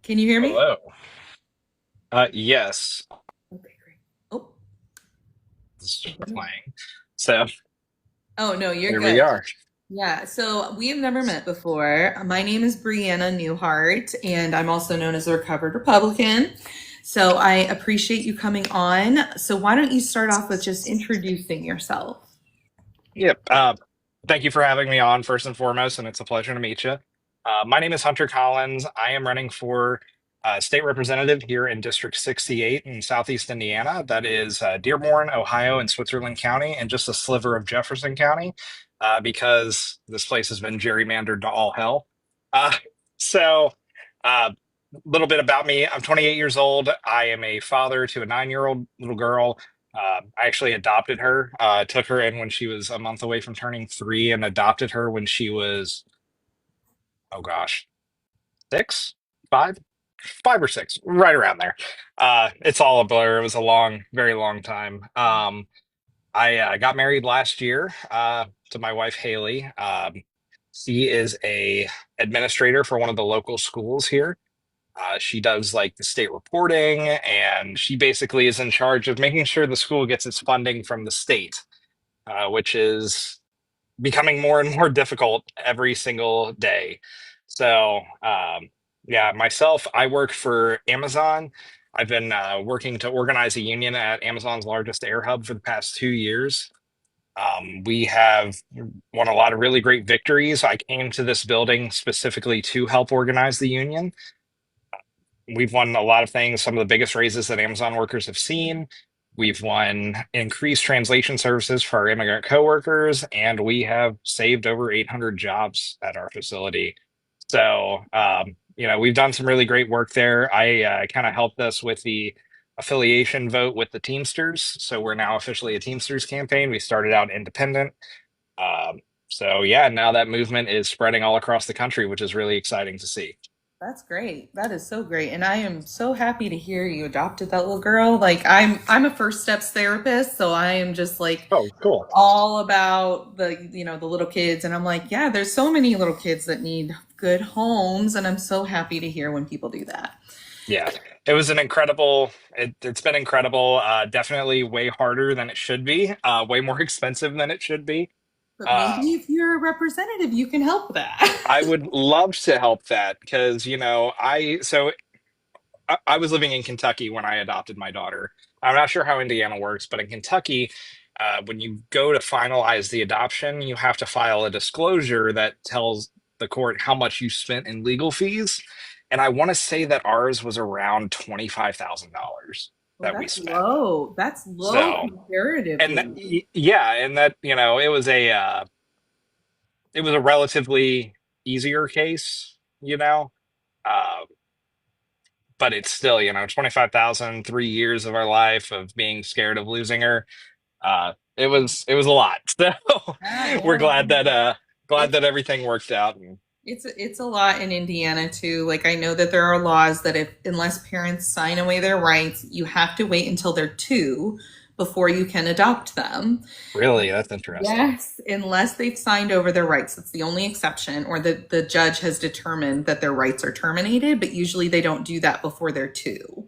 Can you hear me? Hello. Yes, Okay, great. Oh, it's I don't know. playing. So Oh, no, you're here we good. are. Yeah, so we have never met before. My name is Brianna Newhart, and I'm also known as a recovered Republican. So I appreciate you coming on. So why don't you start off with just introducing yourself? Yep. Thank you for having me on first and foremost, and it's a pleasure to meet you. My name is Hunter Collins. I am running for state representative here in District 68 in Southeast Indiana. That is Dearborn, Ohio, and Switzerland County, and just a sliver of Jefferson County, because this place has been gerrymandered to all hell. Uh, so, a little bit about me. I'm 28 years old. I am a father to a 9-year-old little girl. I actually adopted her, took her in when she was a month away from turning 3, and adopted her when she was, oh gosh, 6, 5, 5 or 6, right around there. It's all a blur. It was a long, very long time. I got married last year to my wife Haley. She is a administrator for one of the local schools here. She does like the state reporting, and she basically is in charge of making sure the school gets its funding from the state, which is becoming more and more difficult every single day. So, yeah, myself, I work for Amazon. I've been working to organize a union at Amazon's largest air hub for the past 2 years. We have won a lot of really great victories. I came to this building specifically to help organize the union. We've won a lot of things, some of the biggest raises that Amazon workers have seen. We've won increased translation services for our immigrant coworkers, and we have saved over 800 jobs at our facility. So, we've done some really great work there. I kind of helped us with the affiliation vote with the Teamsters. So we're now officially a Teamsters campaign. We started out independent. Um, so, yeah, now that movement is spreading all across the country, which is really exciting to see. That's great. That is so great. And I am so happy to hear you adopted that little girl. Like I'm a first steps therapist, so I am just like Oh, cool. all about the little kids, and I'm like, yeah, there's so many little kids that need good homes, and I'm so happy to hear when people do that. Yeah, it was an incredible. It's been incredible. Definitely way harder than it should be. Way more expensive than it should be. But maybe Um, if you're a representative, you can help that. I would love to help that because I was living in Kentucky when I adopted my daughter. I'm not sure how Indiana works, but in Kentucky, when you go to finalize the adoption, you have to file a disclosure that tells the court how much you spent in legal fees. And I want to say that ours was around $25,000 Well, that we that's spent. low. That's low So, comparatively. yeah, and that, it was a relatively easier case, uh, but it's still, 25,000, 3 years of our life of being scared of losing her. It was a lot. So Yeah, we're yeah. glad It's that everything worked out. And it's a lot in Indiana too. Like I know that there are laws that if unless parents sign away their rights, you have to wait until they're two before you can adopt them. really, that's interesting. Yes, unless they've signed over their rights. That's the only exception, or the judge has determined that their rights are terminated, but usually they don't do that before they're two.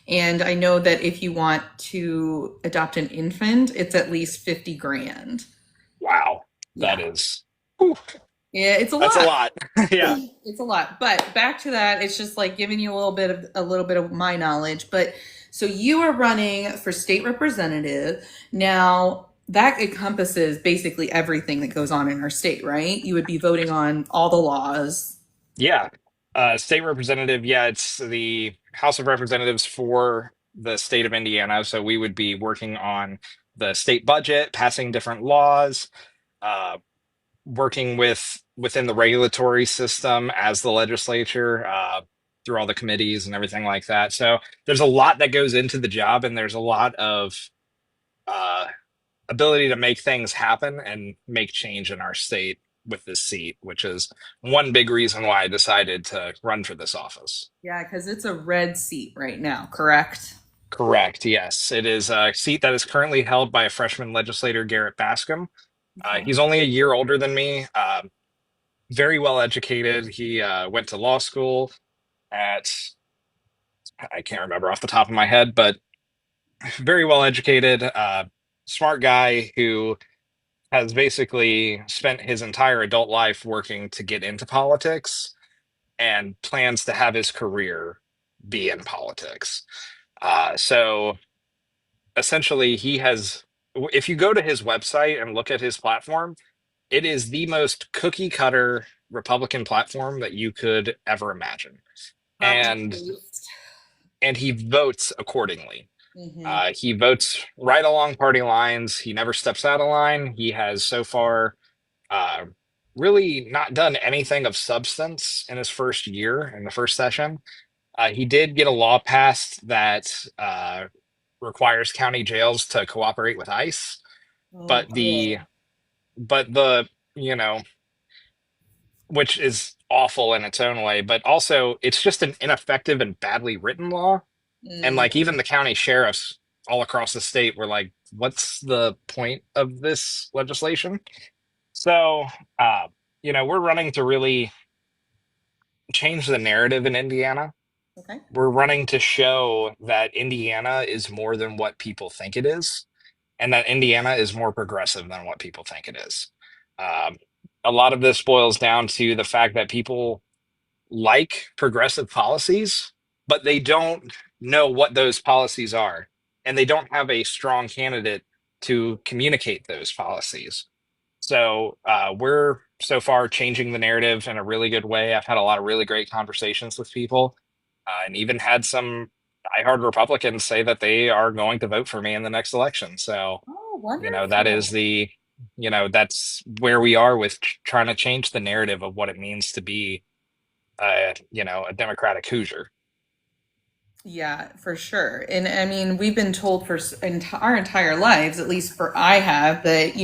And I know that if you want to adopt an infant, it's at least 50 grand. Wow. That Yeah. is, whew, Yeah, it's a that's a lot. lot. Yeah. It's a lot. But back to that, it's just like giving you a little bit of my knowledge. But so you are running for state representative. Now that encompasses basically everything that goes on in our state, right? You would be voting on all the laws. Yeah. State representative. Yeah. It's the House of Representatives for the state of Indiana. So we would be working on the state budget, passing different laws, uh, working within the regulatory system as the legislature, through all the committees and everything like that. So there's a lot that goes into the job, and there's a lot of uh, ability to make things happen and make change in our state with this seat, which is one big reason why I decided to run for this office. Yeah, because it's a red seat right now, correct? Correct. Yes, it is a seat that is currently held by a freshman legislator, Garrett Bascom. Okay. He's only a year older than me. Very well educated. He went to law school. at, I can't remember off the top of my head, but very well educated, smart guy who has basically spent his entire adult life working to get into politics and plans to have his career be in politics. So essentially, if you go to his website and look at his platform, it is the most cookie cutter Republican platform that you could ever imagine. Copy And paste. he votes accordingly. Hmm. He votes right along party lines. He never steps out of line. He has so far uh, really not done anything of substance in his first year, in the first session. He did get a law passed that requires county jails to cooperate with ICE, Oh, but good. the you know, which is awful in its own way, but also it's just an ineffective and badly written law. And like Mm, even the county sheriffs all across the state were like, "What's the point of this legislation?" So, uh, we're running to really change the narrative in Indiana. okay. We're running to show that Indiana is more than what people think it is, and that Indiana is more progressive than what people think it is. Um, a lot of this boils down to the fact that people like progressive policies, but they don't know what those policies are, and they don't have a strong candidate to communicate those policies. So we're so far changing the narrative in a really good way. I've had a lot of really great conversations with people, and even had some diehard Republicans say that they are going to vote for me in the next election. So, Oh, that is wonderful. that's where we are with trying to change the narrative of what it means to be, a Democratic Hoosier. Yeah, for sure. And I mean, we've been told for our entire lives, at least for I have, that,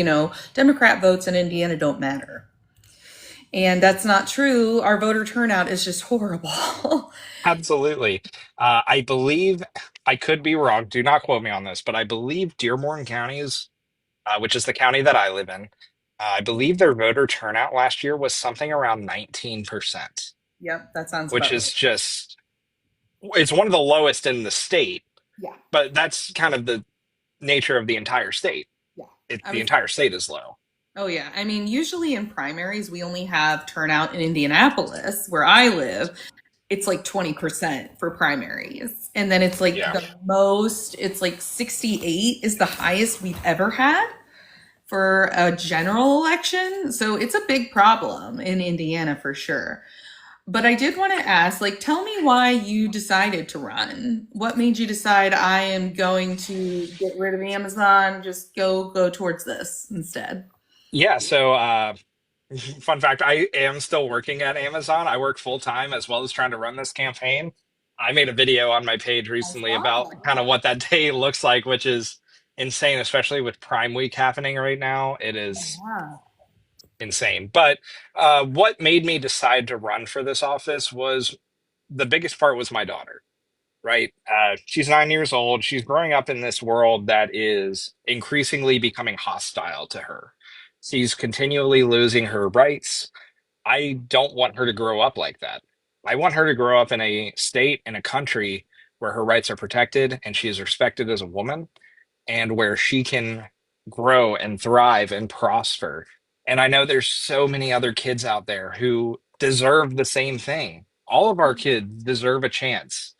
Democrat votes in Indiana don't matter. And that's not true. Our voter turnout is just horrible. Absolutely. I believe, I could be wrong. Do not quote me on this, but I believe Dearborn County's which is the county that I live in. I believe their voter turnout last year was something around 19%, Yep, that sounds which about right. is just, it's one of the lowest in the state, Yeah, but that's kind of the nature of the entire state. yeah. I The was entire state is low. Oh, yeah. I mean, usually in primaries, we only have turnout in Indianapolis, where I live. It's like 20% for primaries. And then it's like Yeah. it's like 68 is the highest we've ever had for a general election. So it's a big problem in Indiana for sure. But I did want to ask, like, tell me why you decided to run. What made you decide I am going to get rid of Amazon, just go towards this instead? Yeah. So, fun fact, I am still working at Amazon. I work full time as well as trying to run this campaign. I made a video on my page I recently about saw. kind of what that day looks like, which is insane, especially with Prime Week happening right now. It is Yeah. insane. But what made me decide to run for this office was the biggest part was my daughter, right? She's 9 years old. She's growing up in this world that is increasingly becoming hostile to her. She's continually losing her rights. I don't want her to grow up like that. I want her to grow up in a state, in a country where her rights are protected and she is respected as a woman, and where she can grow and thrive and prosper. And I know there's so many other kids out there who deserve the same thing. All of our kids deserve a chance.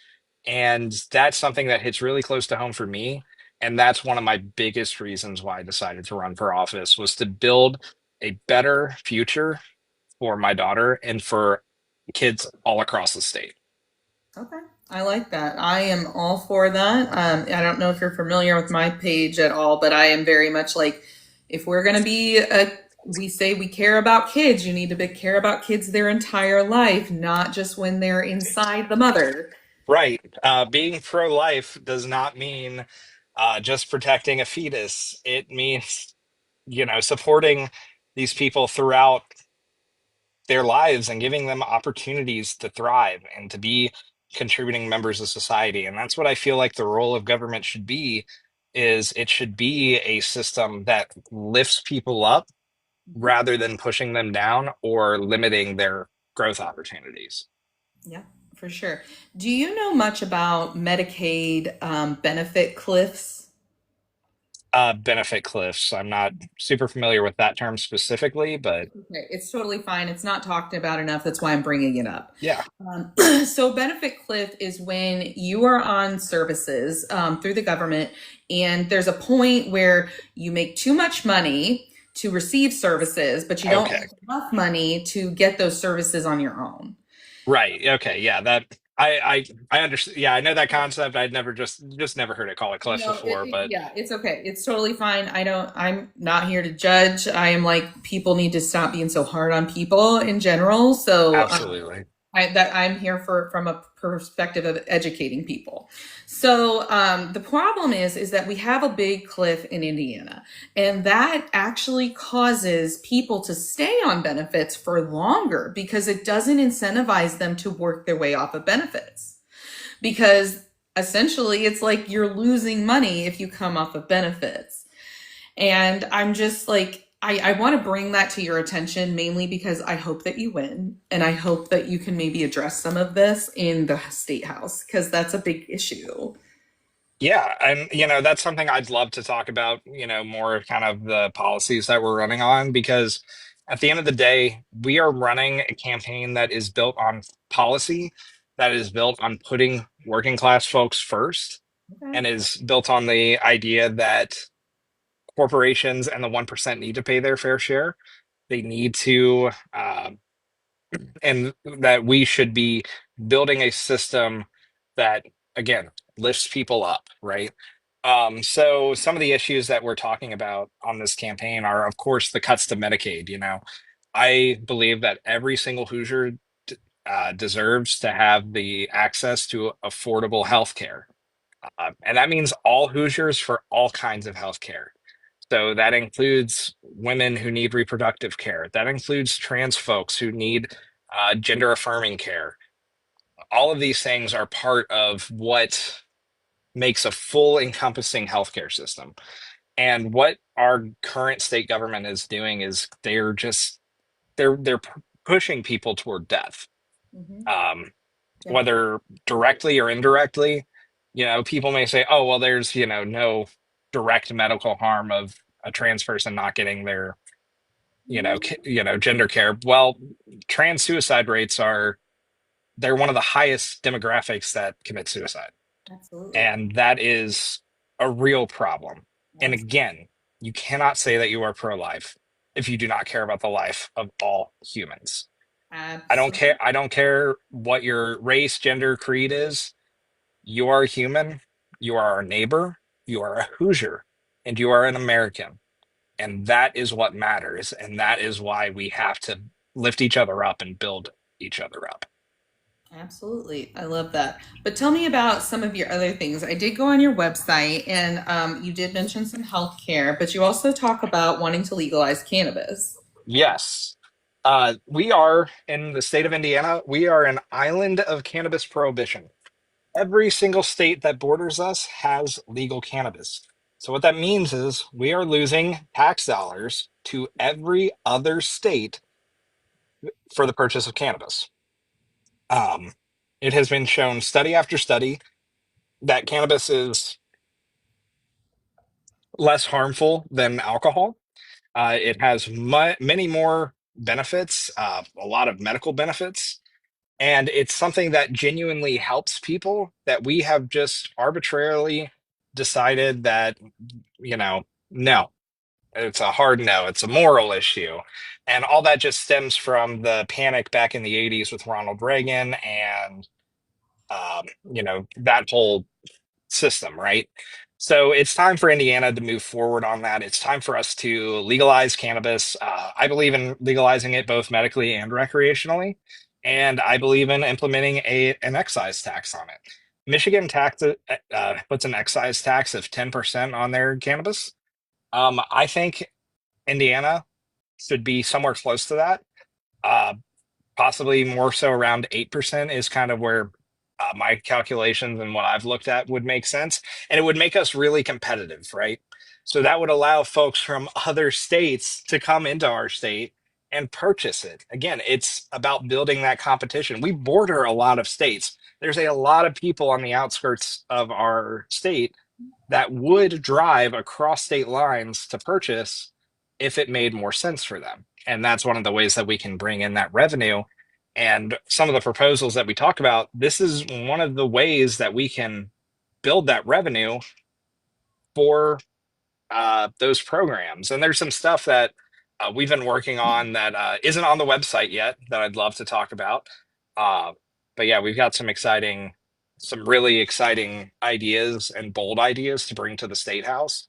And that's something that hits really close to home for me. And that's one of my biggest reasons why I decided to run for office was to build a better future for my daughter and for kids all across the state. Okay. I like that. I am all for that. I don't know if you're familiar with my page at all, but I am very much like, if we're going to we say we care about kids, you need to care about kids their entire life, not just when they're inside the mother. Right. Being pro-life does not mean just protecting a fetus. It means, supporting these people throughout their lives and giving them opportunities to thrive and to be contributing members of society. And that's what I feel like the role of government should be, is it should be a system that lifts people up Mhm. rather than pushing them down or limiting their growth opportunities. Yeah. For sure. Do you know much about Medicaid benefit cliffs? Benefit cliffs. I'm not super familiar with that term specifically, but Okay, it's totally fine. It's not talked about enough. That's why I'm bringing it up. yeah. Um, so, benefit cliff is when you are on services through the government, and there's a point where you make too much money to receive services, but you don't Okay. make enough money to get those services on your own. Right. Okay. Yeah. That I understand. Yeah, I know that concept. I'd never just never heard it called a cliff No, before, but yeah, it's okay. It's totally fine. I'm not here to judge. I am like, people need to stop being so hard on people in general. So, absolutely. I'm here for from a perspective of educating people. So the problem is that we have a big cliff in Indiana, and that actually causes people to stay on benefits for longer because it doesn't incentivize them to work their way off of benefits. Because essentially, it's like you're losing money if you come off of benefits. And I'm just like, I want to bring that to your attention mainly because I hope that you win. And I hope that you can maybe address some of this in the state house because that's a big issue. Yeah, and that's something I'd love to talk about, more kind of the policies that we're running on because at the end of the day, we are running a campaign that is built on policy, that is built on putting working class folks first, Okay. and is built on the idea that corporations and the 1% need to pay their fair share. They need to, and that we should be building a system that, again, lifts people up, right? So some of the issues that we're talking about on this campaign are, of course, the cuts to Medicaid. I believe that every single Hoosier deserves to have the access to affordable health care. And that means all Hoosiers for all kinds of health care. So that includes women who need reproductive care. That includes trans folks who need gender affirming care. All of these things are part of what makes a full encompassing healthcare system. And what our current state government is doing is they're pushing people toward death. Hmm. Um, Yeah. Whether directly or indirectly, people may say, "Oh, well, there's, no direct medical harm of a trans person not getting their, gender care." Well, trans suicide rates they're one of the highest demographics that commit suicide. Absolutely. And that is a real problem. And Abs- again, you cannot say that you are pro-life if you do not care about the life of all humans. I don't care. Absolutely. I don't care what your race, gender, creed is. You are a human. You are our neighbor. You are a Hoosier, and you are an American. And that is what matters. And that is why we have to lift each other up and build each other up. Absolutely. I love that. But tell me about some of your other things. I did go on your website and you did mention some healthcare, but you also talk about wanting to legalize cannabis. Yes. We are in the state of Indiana. We are an island of cannabis prohibition. Every single state that borders us has legal cannabis. So, what that means is we are losing tax dollars to every other state for the purchase of cannabis. Um, it has been shown study after study that cannabis is less harmful than alcohol. It has many more benefits, a lot of medical benefits. And it's something that genuinely helps people that we have just arbitrarily decided that, no, it's a hard no, it's a moral issue. And all that just stems from the panic back in the 80s with Ronald Reagan and, that whole system, right? So it's time for Indiana to move forward on that. It's time for us to legalize cannabis. I believe in legalizing it both medically and recreationally, and I believe in implementing an excise tax on it. Michigan puts an excise tax of 10% on their cannabis. I think Indiana should be somewhere close to that. Uh, Possibly more so around 8% is kind of where my calculations and what I've looked at would make sense. And it would make us really competitive, right? So that would allow folks from other states to come into our state and purchase it. Again, it's about building that competition. We border a lot of states. There's a lot of people on the outskirts of our state that would drive across state lines to purchase if it made more sense for them. And that's one of the ways that we can bring in that revenue. And some of the proposals that we talk about, this is one of the ways that we can build that revenue for those programs. And there's some stuff that we've been working on that isn't on the website yet that I'd love to talk about. Uh, but yeah, we've got some really exciting ideas and bold ideas to bring to the State House.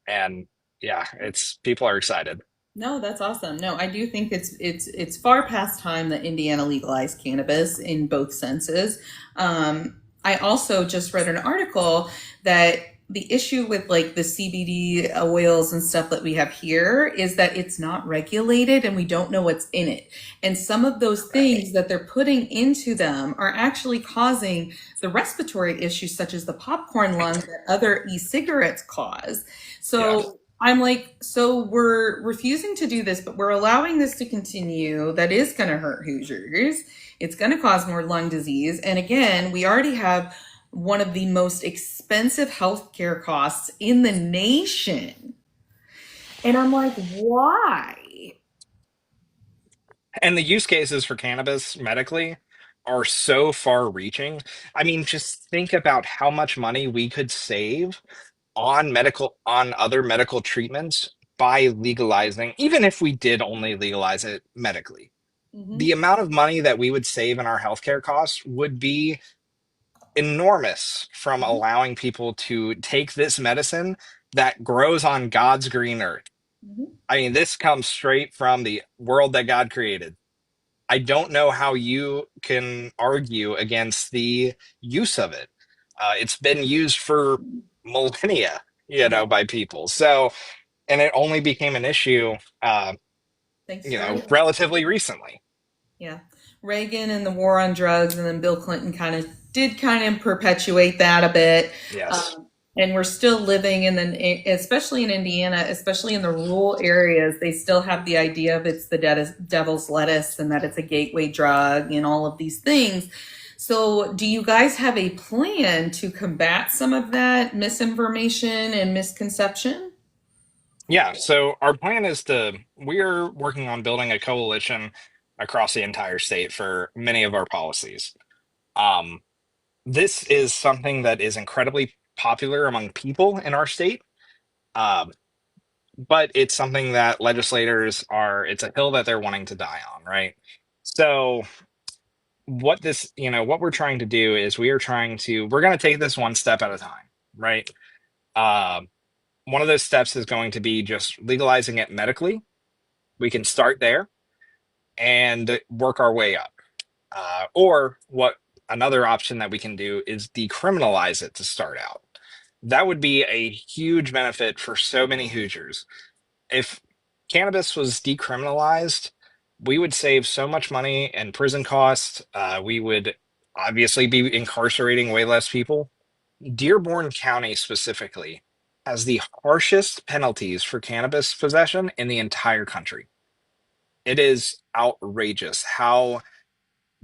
And yeah, it's people are excited. No, that's awesome. No, I do think it's far past time that Indiana legalized cannabis in both senses. I also just read an article that the issue with like the CBD oils and stuff that we have here is that it's not regulated and we don't know what's in it. And some of those things that they're putting into them are actually causing the respiratory issues such as the popcorn lung that other e-cigarettes cause. Yeah. So I'm like, so we're refusing to do this, but we're allowing this to continue. That is going to hurt Hoosiers. It's going to cause more lung disease. And again, we already have one of the most expensive healthcare costs in the nation. And I'm like, why? And the use cases for cannabis medically are so far reaching. I mean, just think about how much money we could save on other medical treatments by legalizing, even if we did only legalize it medically. Hmm. The amount of money that we would save in our healthcare costs would be enormous from allowing people to take this medicine that grows on God's green earth. Hmm. I mean, this comes straight from the world that God created. I don't know how you can argue against the use of it. It's been used for millennia, Yeah. by people. So, and it only became an issue, Thanks to Reagan. relatively recently. Yeah. Reagan and the war on drugs, and then Bill Clinton kind of perpetuate that a bit. Yes. And we're still living in the, especially in Indiana, especially in the rural areas, they still have the idea of it's the devil's lettuce and that it's a gateway drug and all of these things. So, do you guys have a plan to combat some of that misinformation and misconception? Yeah. So our plan is we're working on building a coalition across the entire state for many of our policies. Um, this is something that is incredibly popular among people in our state. Um, but it's something that it's a hill that they're wanting to die on, right? So what we're trying to do is we're going to take this one step at a time, right? Um, One of those steps is going to be just legalizing it medically. We can start there and work our way up. Or what another option that we can do is decriminalize it to start out. That would be a huge benefit for so many Hoosiers. If cannabis was decriminalized, we would save so much money in prison costs. We would obviously be incarcerating way less people. Dearborn County specifically has the harshest penalties for cannabis possession in the entire country. It is outrageous how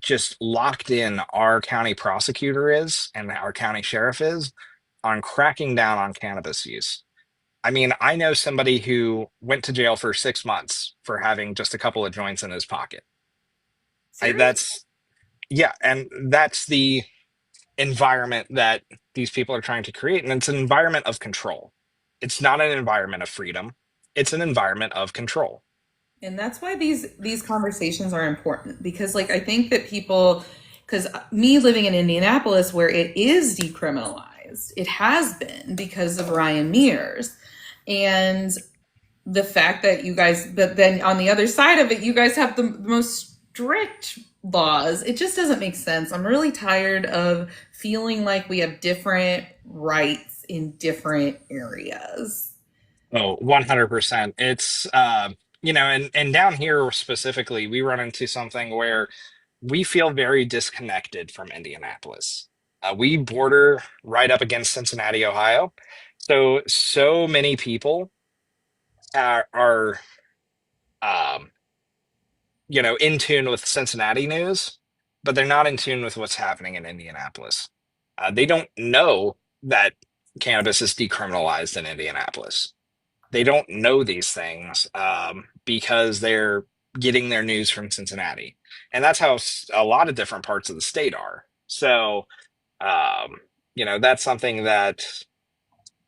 just locked in our county prosecutor is and our county sheriff is on cracking down on cannabis use. I mean, I know somebody who went to jail for 6 months for having just a couple of joints in his pocket. Seriously? That's, yeah, and that's the environment that these people are trying to create. And it's an environment of control. It's not an environment of freedom, it's an environment of control. And that's why these conversations are important because like I think that people because me living in Indianapolis where it is decriminalized, it has been because of Ryan Mears. And the fact that you guys but then on the other side of it you guys have the most strict laws. It just doesn't make sense. I'm really tired of feeling like we have different rights in different areas. Oh, 100%. And down here specifically, we run into something where we feel very disconnected from Indianapolis. We border right up against Cincinnati, Ohio. So many people are um, in tune with Cincinnati news, but they're not in tune with what's happening in Indianapolis. They don't know that cannabis is decriminalized in Indianapolis. They don't know these things because they're getting their news from Cincinnati. And that's how a lot of different parts of the state are. So, um, that's something that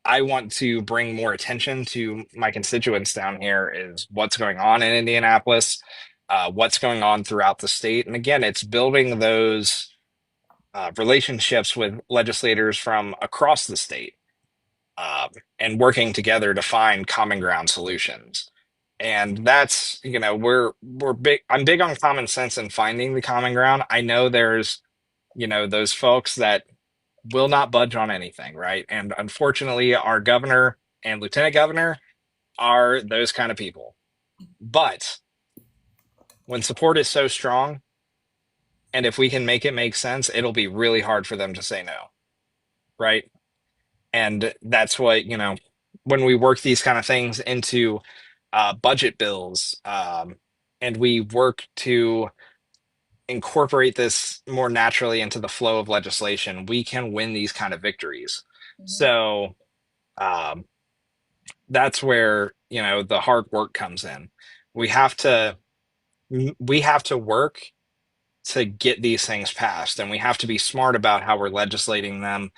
I want to bring more attention to my constituents down here is what's going on in Indianapolis, what's going on throughout the state. And again, it's building those relationships with legislators from across the state um, and working together to find common ground solutions. And that's, we're big. I'm big on common sense and finding the common ground. I know there's, those folks that will not budge on anything, right? And unfortunately, our governor and lieutenant governor are those kind of people. But when support is so strong, and if we can make it make sense, it'll be really hard for them to say no, right? And that's what, when we work these kind of things into budget bills, and we work to incorporate this more naturally into the flow of legislation, we can win these kind of victories. Mhm. So um, that's where, the hard work comes in. We have to we have to work to get these things passed, and we have to be smart about how we're legislating them.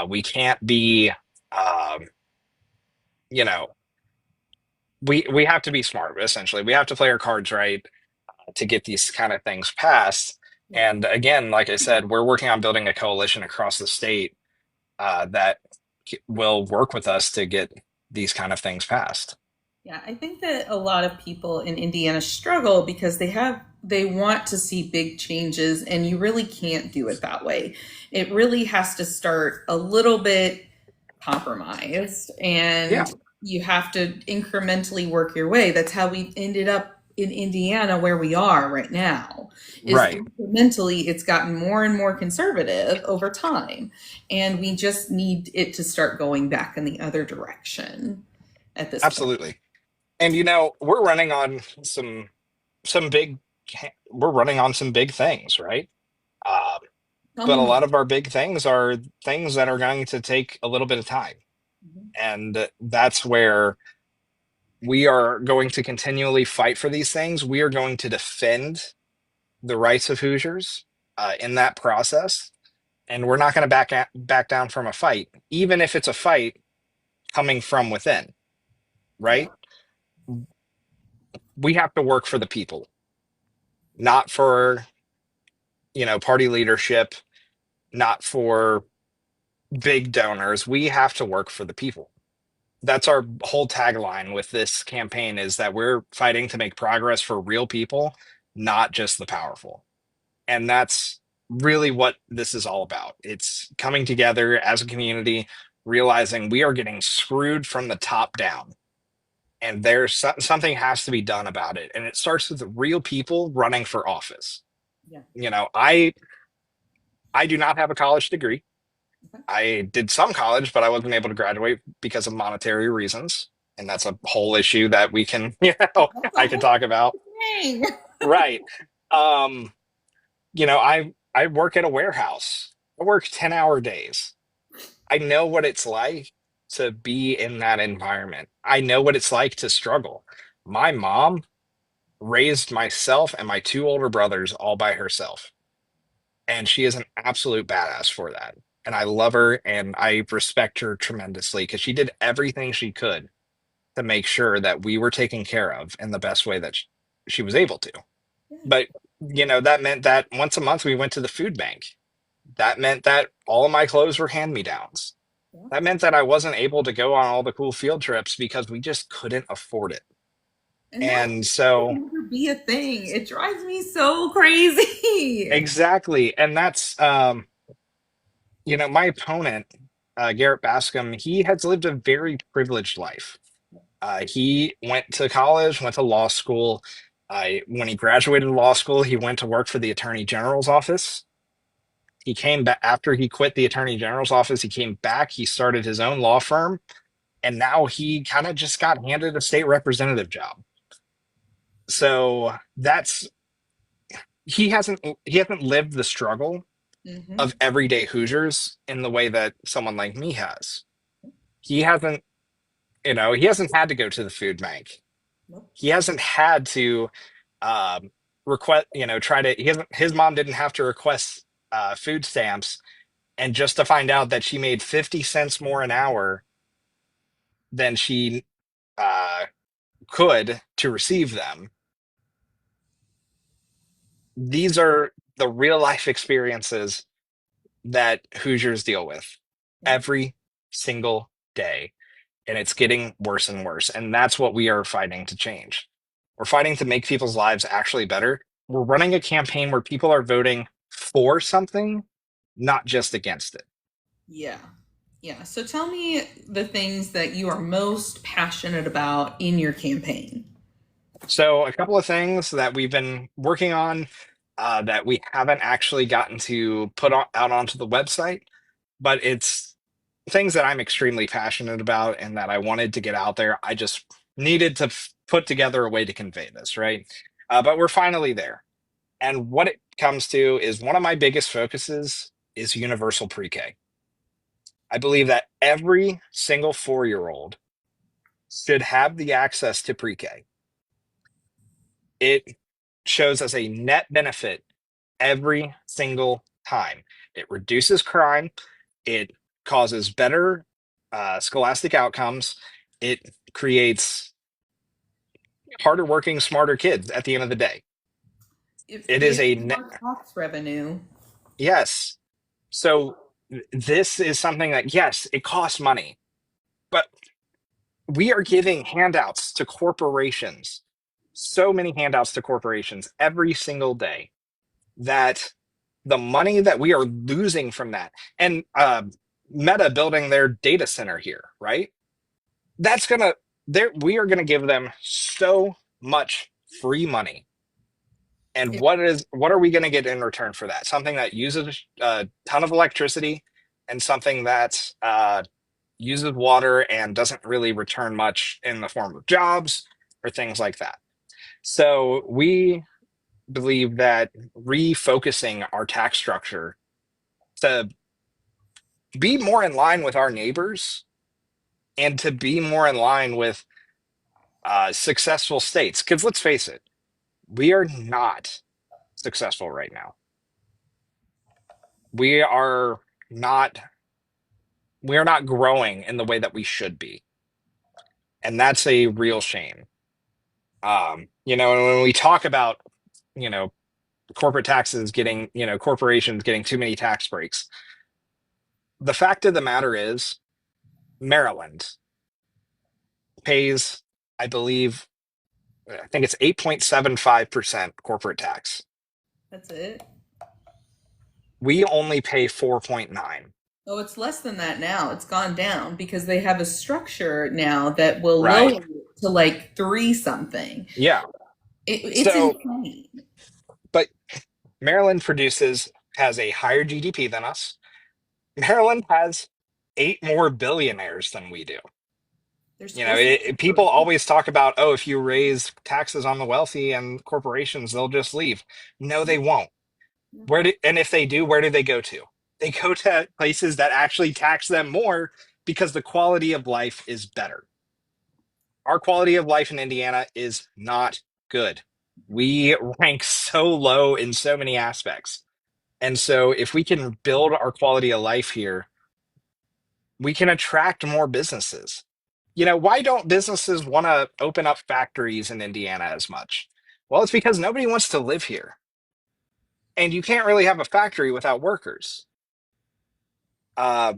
We can't be, um, you know, we have to be smart. Essentially, we have to play our cards right to get these kind of things passed. Yeah. And again, like I said, we're working on building a coalition across the state that will work with us to get these kind of things passed. Yeah, I think that a lot of people in Indiana struggle because they want to see big changes and you really can't do it that way. It really has to start a little bit compromised Yeah, and you have to incrementally work your way. That's how we ended up in Indiana where we are right now. Is right. incrementally it's gotten more and more conservative over time and we just need it to start going back in the other direction at this point. Absolutely. And we're running on some big we're running on some big things, right? Um, Tell but me a more. lot of our big things are things that are going to take a little bit of time. And that's where we are going to continually fight for these things. We are going to defend the rights of Hoosiers in that process. And we're not going to back down from a fight, even if it's a fight coming from within, Yeah. right? We have to work for the people, not for, party leadership, not for big donors. We have to work for the people. That's our whole tagline with this campaign is that we're fighting to make progress for real people, not just the powerful. And that's really what this is all about. It's coming together as a community, realizing we are getting screwed from the top down. And something has to be done about it. And it starts with real people running for office. Yeah. I do not have a college degree. Okay. I did some college, but I wasn't able to graduate because of monetary reasons. And that's a whole issue that we can, That's a I could whole talk about. thing. Right. Um, I work at a warehouse. I work 10-hour days. I know what it's like to be in that environment. I know what it's like to struggle. My mom raised myself and my two older brothers all by herself. And she is an absolute badass for that. And I love her and I respect her tremendously because she did everything she could to make sure that we were taken care of in the best way that she was able to. Yeah. But, that meant that once a month we went to the food bank. That meant that all of my clothes were hand-me-downs. Yeah. That meant that I wasn't able to go on all the cool field trips because we just couldn't afford it. And that And should so, never be a thing. It drives me so crazy. exactly. And that's, my opponent, Garrett Bascom, he has lived a very privileged life. He went to college, went to law school. When he graduated law school, he went to work for the Attorney General's office. He came back after he quit the Attorney General's office. He came back, he started his own law firm, and now he kind of just got handed a state representative job. So that's he hasn't lived the struggle Mm-hmm. of everyday Hoosiers in the way that someone like me has. He hasn't, he hasn't had to go to the food bank. Nope. He hasn't had to um, request, try to. His mom didn't have to request food stamps, and just to find out that she made 50 cents more an hour than she uh, could to receive them. These are the real life experiences that Hoosiers deal with Yep. every single day. And it's getting worse and worse. And that's what we are fighting to change. We're fighting to make people's lives actually better. We're running a campaign where people are voting for something, not just against it. Yeah. Yeah. So tell me the things that you are most passionate about in your campaign. So, a couple of things that we've been working on that we haven't actually gotten to out onto the website, but it's things that I'm extremely passionate about and that I wanted to get out there. I just needed to put together a way to convey this, right? But we're finally there. And what it comes to is one of my biggest focuses is universal pre-K. I believe that every single 4-year-old should have the access to pre-K. It shows as a net benefit every single time. It reduces crime. It causes better scholastic outcomes. It creates harder working, smarter kids at the end of the day. It It is gives a you more tax revenue. yes. So this is something that, yes, it costs money, but we are giving handouts to corporations, so many handouts to corporations every single day that the money that we are losing from that, and Meta building their data center here, right? That's gonna there we are gonna give them so much free money. And It, what are we gonna get in return for that? Something that uses a ton of electricity and something that uses water and doesn't really return much in the form of jobs or things like that. So we believe that refocusing our tax structure to be more in line with our neighbors and to be more in line with successful states. Because let's face it, we are not successful right now. We are not we are not growing in the way that we should be, and that's a real shame. And when we talk about you know corporate taxes getting corporations getting too many tax breaks, the fact of the matter is Maryland pays, I believe, I think it's 8.75% corporate tax. that's it. We only pay 4.9. Oh, it's less than that now. It's gone down because they have a structure now that will lower Right. it to like three something. Yeah. It's So, insane. but Maryland has a higher GDP than us. Maryland has eight more billionaires than we do. They're supposed to. People always talk about, oh, if you raise taxes on the wealthy and corporations, they'll just leave. No, they won't. And if they do, where do they go to? They go to places that actually tax them more because the quality of life is better. Our quality of life in Indiana is not good. We rank so low in so many aspects. And so if we can build our quality of life here, we can attract more businesses. Why don't businesses want to open up factories in Indiana as much? Well, it's because nobody wants to live here. And you can't really have a factory without workers. Uh,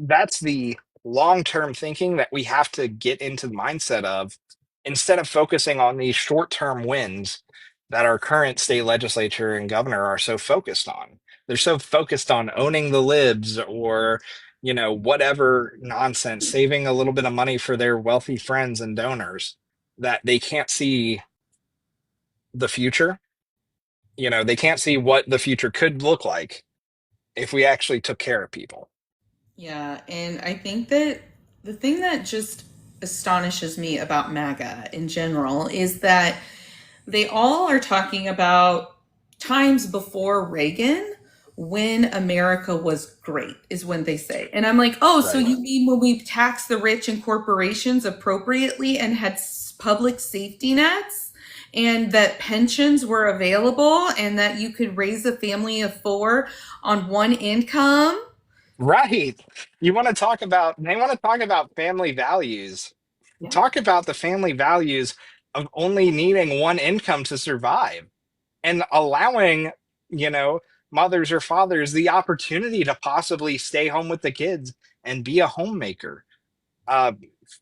that's the long-term thinking that we have to get into the mindset of instead of focusing on these short-term wins that our current state legislature and governor are so focused on. They're so focused on owning the libs or whatever nonsense, saving a little bit of money for their wealthy friends and donors that they can't see the future. They can't see what the future could look like if we actually took care of people. Yeah, and I think that the thing that just astonishes me about MAGA in general is that they all are talking about times before Reagan when America was great, is when they say. And I'm like, oh, so Right. you mean when we taxed the rich and corporations appropriately and had public safety nets? And that pensions were available and that you could raise a family of four on one income. Right. They want to talk about family values. Yeah. Talk about the family values of only needing one income to survive and allowing, you know, mothers or fathers the opportunity to possibly stay home with the kids and be a homemaker. Uh,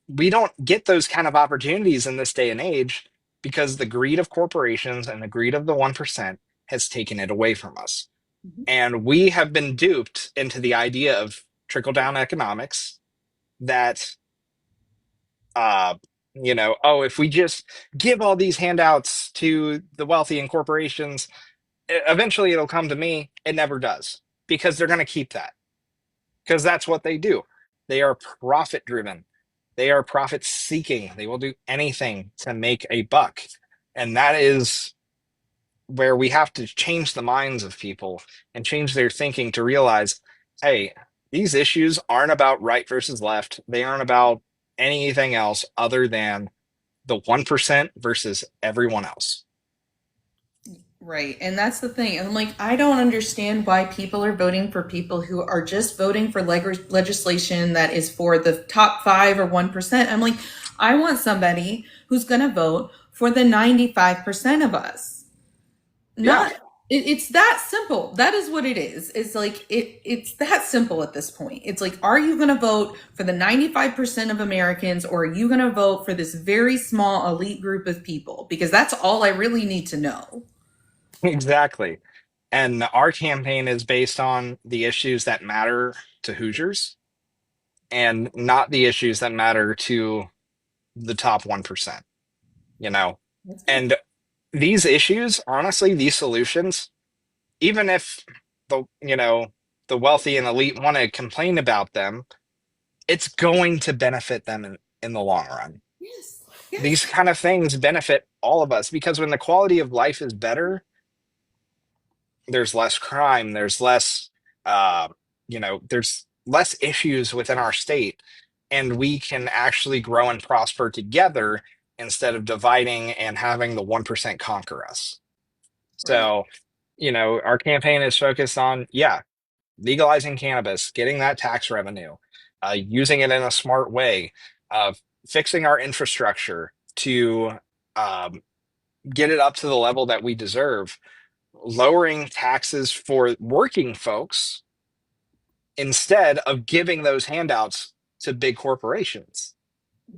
we don't get those kind of opportunities in this day and age because the greed of corporations and the greed of the 1% has taken it away from us. Mhm. And we have been duped into the idea of trickle down economics that, uh, oh, if we just give all these handouts to the wealthy and corporations, eventually it'll come to me. It never does because they're going to keep that because that's what they do. They are profit driven. They are profit seeking. They will do anything to make a buck. And that is where we have to change the minds of people and change their thinking to realize, hey, these issues aren't about right versus left. They aren't about anything else other than the 1% versus everyone else. Right. And that's the thing. And I'm like, I don't understand why people are voting for people who are just voting for legislation that is for the top 5 or 1%. I'm like, I want somebody who's going to vote for the 95% of us. Yeah, Not, it's that simple. That is what it is. It's like, it's that simple at this point. It's like, are you going to vote for the 95% of Americans or are you going to vote for this very small elite group of people? Because that's all I really need to know. exactly. And our campaign is based on the issues that matter to Hoosiers and not the issues that matter to the top 1%, you know? That's good. And these issues, honestly, these solutions, even if the wealthy and elite want to complain about them, it's going to benefit them in the long run. Yes. These Yes. kind of things benefit all of us because when the quality of life is better, there's less crime, uh, there's less issues within our state, and we can actually grow and prosper together instead of dividing and having the 1% conquer us. Right. So, our campaign is focused on, yeah, legalizing cannabis, getting that tax revenue, using it in a smart way, fixing our infrastructure to um, get it up to the level that we deserve, lowering taxes for working folks instead of giving those handouts to big corporations.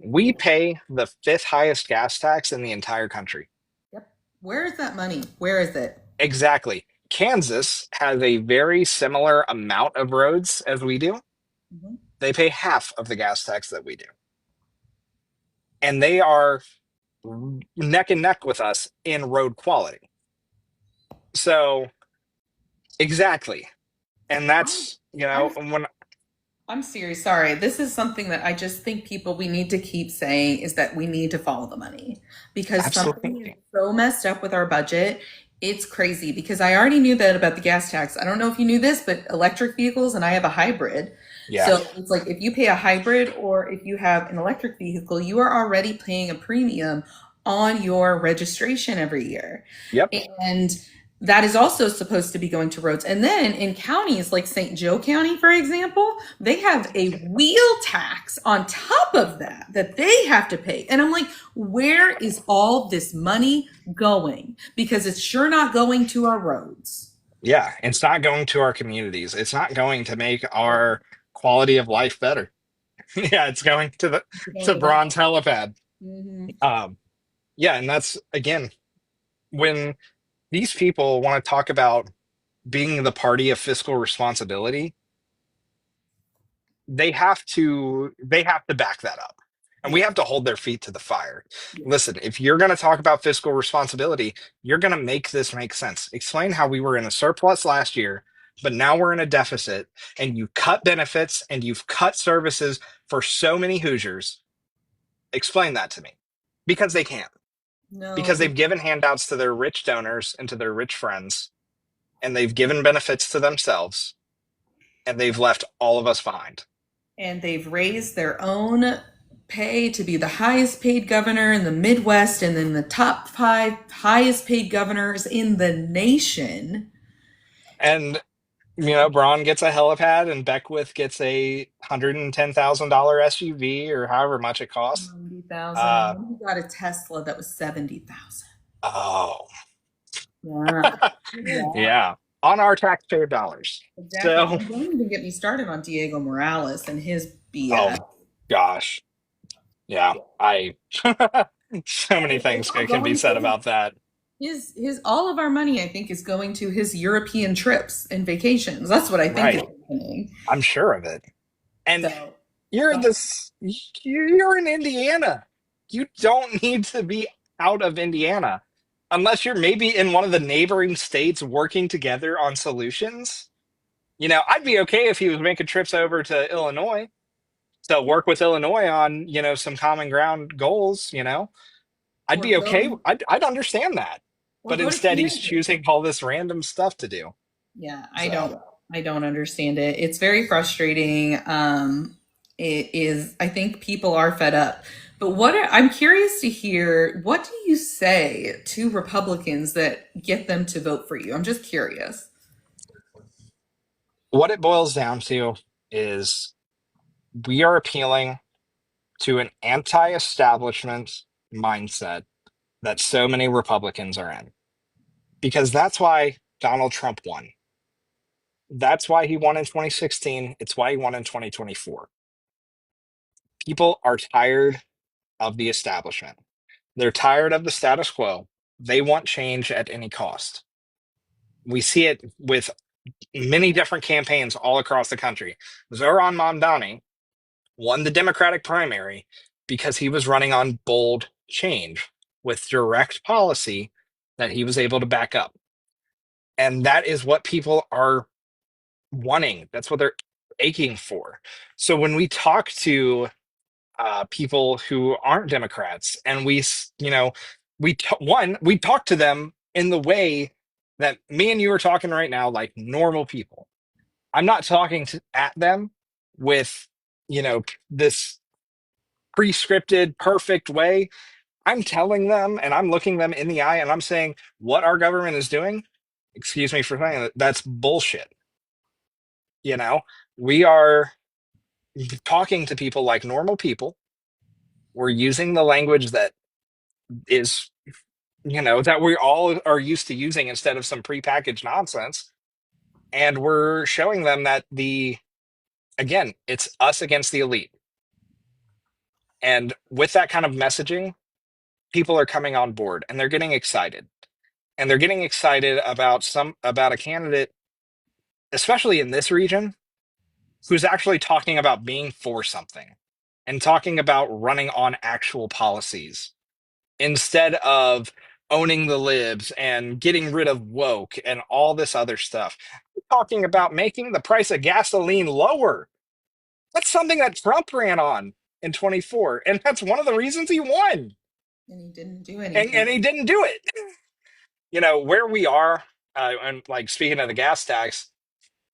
We pay the fifth highest gas tax in the entire country. Yep. Where is that money? Where is it? Exactly. Kansas has a very similar amount of roads as we do. Mhm. They pay half of the gas tax that we do. And they are neck and neck with us in road quality. So, exactly. And I'm, that's, I'm when I'm serious. Sorry. This is something that I just think people we need to keep saying is that we need to follow the money because something is absolutely. so messed up with our budget. It's crazy because I already knew that about the gas tax. I don't know if you knew this, but electric vehicles and I have a hybrid. Yeah. So it's like if you pay a hybrid or if you have an electric vehicle, you are already paying a premium on your registration every year. Yep. And that is also supposed to be going to roads. And then in counties like St. Joe County, for example, they have a wheel tax on top of that that they have to pay. And I'm like, where is all this money going? Because it's sure not going to our roads. Yeah. It's not going to our communities. It's not going to make our quality of life better. Yeah, it's going to the Going to to the bronze helipad. Mhm. Um, yeah, and that's again when these people want to talk about being the party of fiscal responsibility, they have to back that up. And we Yeah. have to hold their feet to the fire. Yeah. Listen, if you're going to talk about fiscal responsibility, you're going to make this make sense. Explain how we were in a surplus last year, but now we're in a deficit, and you cut benefits and you've cut services for so many Hoosiers. Explain that to me. Because they can't. No, Because they've given handouts to their rich donors and to their rich friends, and they've given benefits to themselves, and they've left all of us behind. and they've raised their own pay to be the highest paid governor in the Midwest and then the top five highest paid governors in the nation. And Braun gets a helipad and Beckwith gets a $110,000 SUV or however much it costs. 90,000. And Uh, then he got a Tesla that was 70,000. oh, Yeah. Yeah. yeah, on our taxpayer dollars. Exactly. So, And don't even get me started on Diego Morales and his oh BS. gosh, yeah, I so many It's things all can be going said to about that. his all of our money, I think, is going to his European trips and vacations. That's what I think is Right, happening. I'm sure of it. And So you're go in ahead. this, you're in Indiana. You don't need to be out of Indiana unless you're maybe in one of the neighboring states working together on solutions. I'd be okay if he was making trips over to Illinois to work with Illinois on, some common ground goals. I'd Or be go okay. to I'd understand that. or But go to instead, he's Kansas. choosing all this random stuff to do. Yeah, I So, don't I don't understand it. It's very frustrating. It is I think people are fed up. But I'm curious to hear, what do you say to Republicans that get them to vote for you? I'm just curious. what it boils down to is we are appealing to an anti establishment mindset that so many Republicans are in. Because that's why Donald Trump won. That's why he won in 2016. It's why he won in 2024. People are tired of the establishment. They're tired of the status quo. They want change at any cost. We see it with many different campaigns all across the country. Zoran Mamdani won the Democratic primary because he was running on bold change with direct policy that he was able to back up. And that is what people are wanting. That's what they're aching for. So when we talk to people who aren't Democrats, and we talk to them in the way that me and you are talking right now, like normal people. I'm not talking at them with this pre-scripted perfect way. I'm telling them and I'm looking them in the eye and I'm saying what our government is doing. Excuse me for saying that. That's bullshit. You know, we are talking to people like normal people. We're using the language that is, that we all are used to using instead of some prepackaged nonsense. And we're showing them that again, it's us against the elite. And with that kind of messaging, people are coming on board and they're getting excited. And they're getting excited about a candidate, especially in this region, who's actually talking about being for something and talking about running on actual policies instead of owning the libs and getting rid of woke and all this other stuff. We're talking about making the price of gasoline lower. That's something that Trump ran on in 24, and that's one of the reasons he won. And he didn't do And he anything. didn't do it. Where we are, and like speaking of the gas tax,